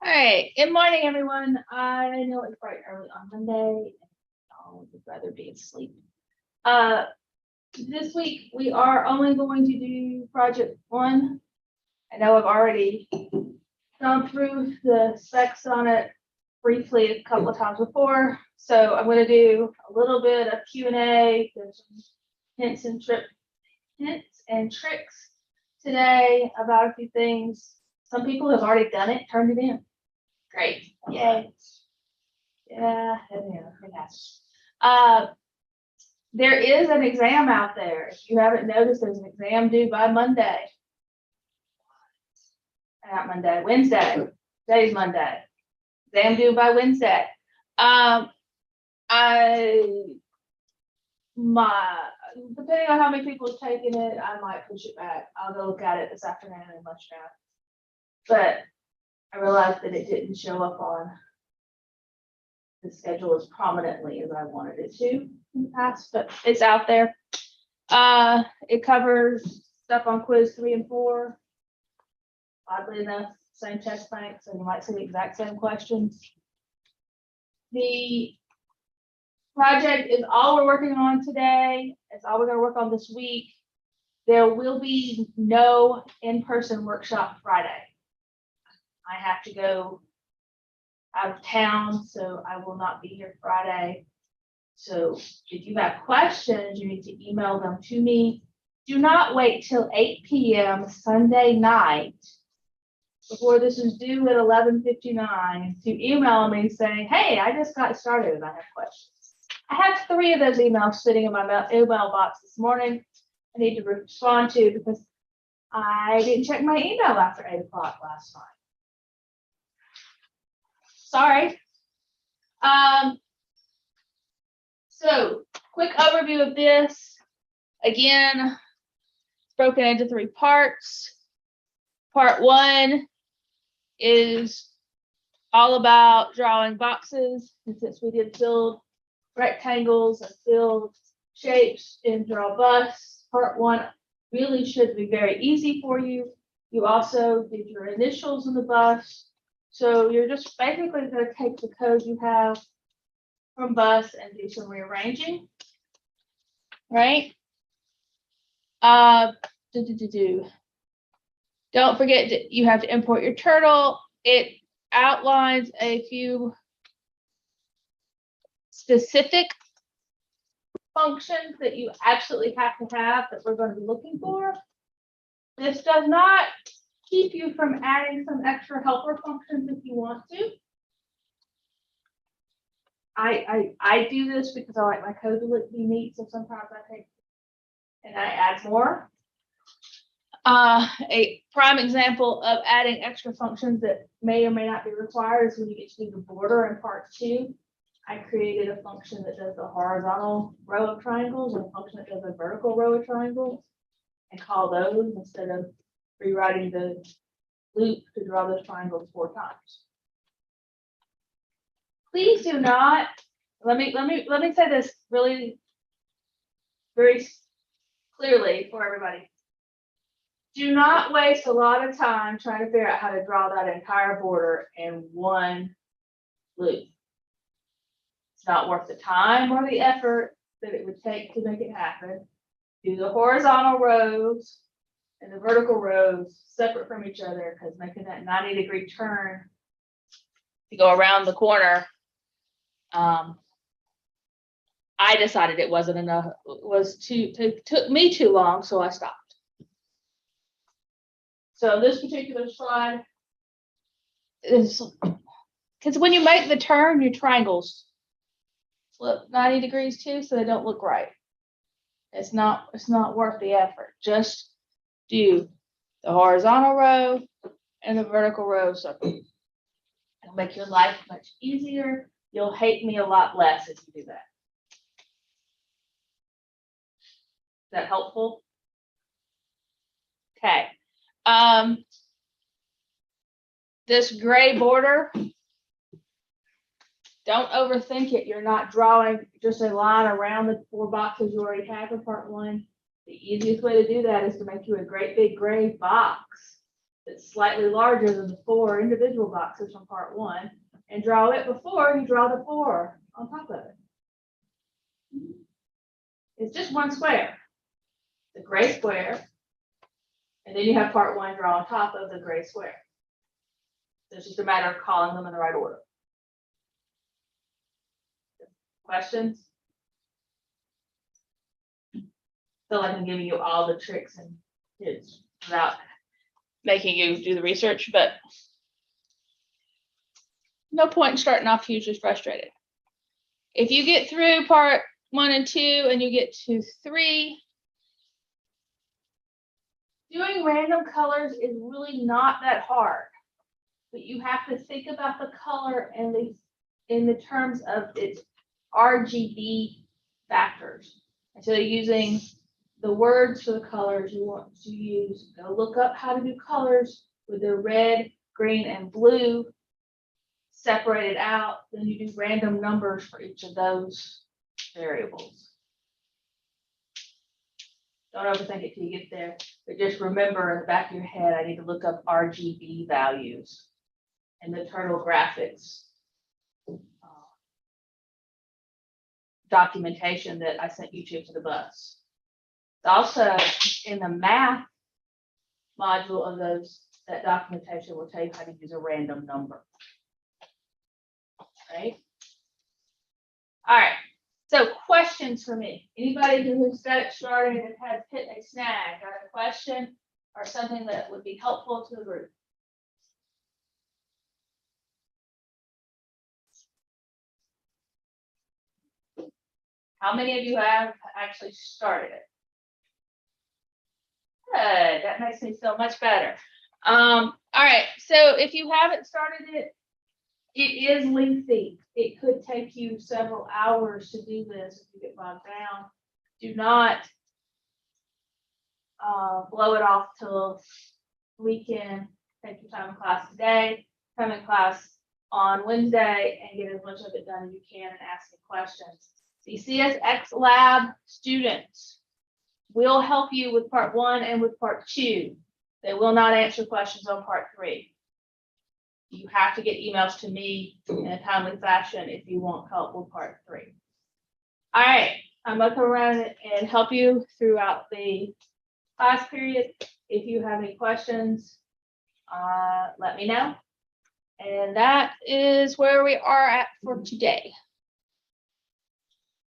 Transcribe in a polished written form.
All right, good morning, everyone. I know it's bright early on Monday, and I would rather be asleep. This week we are only going to do project 1. I know I've already gone through the specs on it briefly a couple of times before, so I'm going to do a little bit of Q&A. There's some hints and tricks today about a few things. Some people have already done it, turned it in. Great. Yay. Yeah, it has. There is an exam out there. If you haven't noticed, there's an exam due by Monday. Not Monday, Wednesday. Today's Monday. Exam due by Wednesday. Depending on how many people have taken it, I might push it back. I'll go look at it this afternoon and let you know. But I realized that it didn't show up on the schedule as prominently as I wanted it to in the past, but it's out there. It covers stuff on quiz 3 and 4. Oddly enough, same test bank, so you might see the exact same questions. The project is all we're working on today. It's all we're going to work on this week. There will be no in-person workshop Friday. I have to go out of town, so I will not be here Friday. So if you have questions, you need to email them to me. Do not wait till 8 p.m. Sunday night before this is due at 11:59 to email me saying, hey, I just got started and I have questions. I have 3 of those emails sitting in my email box this morning. I need to respond to because I didn't check my email after 8 o'clock last night. Sorry. So quick overview of this. Again, it's broken into 3 parts. Part 1 is all about drawing boxes. And since we did build rectangles and build shapes and draw busts, part 1 really should be very easy for you. You also did your initials in the bust. So you're just basically going to take the code you have from bus and do some rearranging, right? Don't forget that you have to import your turtle. It outlines a few specific functions that you absolutely have to have that we're going to be looking for. This does not keep you from adding some extra helper functions if you want to. I do this because I like my code to be neat, so sometimes I take and I add more. A prime example of adding extra functions that may or may not be required is when you get to do the border in part 2. I created a function that does the horizontal row of triangles and a function that does a vertical row of triangles and call those instead of rewriting the loop to draw those triangles 4 times. Please do not, let me say this really very clearly for everybody. Do not waste a lot of time trying to figure out how to draw that entire border in 1 loop. It's not worth the time or the effort that it would take to make it happen. Do the horizontal rows and the vertical rows separate from each other, because making that 90-degree turn to go around the corner, I decided it wasn't enough. It took me too long, so I stopped. So this particular slide is because when you make the turn, your triangles flip 90 degrees too, so they don't look right. It's not worth the effort. Just do the horizontal row and the vertical row separate. It'll make your life much easier. You'll hate me a lot less if you do that. Is that helpful? Okay. This gray border, don't overthink it. You're not drawing just a line around the 4 boxes you already have in part 1. The easiest way to do that is to make you a great big gray box that's slightly larger than the 4 individual boxes from part 1 and draw it before you draw the 4 on top of it. It's just one square, the gray square, and then you have part 1 draw on top of the gray square. So it's just a matter of calling them in the right order. Questions? Feel like I'm giving you all the tricks and tips without making you do the research, but no point in starting off hugely frustrated. If you get through part 1 and 2 and you get to 3, doing random colors is really not that hard, but you have to think about the color and in the terms of its RGB factors. And so using the words for the colors you want to use, go look up how to do colors with the red, green, and blue separated out. Then you do random numbers for each of those variables. Don't overthink it till you get there, but just remember in the back of your head, I need to look up RGB values and the turtle graphics documentation that I sent you to the bus. Also, in the math module of that documentation will tell you how to use a random number. Right? All right. So questions for me. Anybody who's got it started and has hit a snag, got a question or something that would be helpful to the group? How many of you have actually started it? Good. That makes me feel much better. All right. So if you haven't started it, it is lengthy. It could take you several hours to do this if you get bogged down. Do not blow it off till weekend. Take your time in class today. Come in class on Wednesday and get as much of it done as you can and ask me questions. The CSX lab students will help you with part 1 and with part 2. They will not answer questions on part 3. You have to get emails to me in a timely fashion if you want help with part 3. All right, I'm going to come around and help you throughout the class period. If you have any questions, let me know. And that is where we are at for today.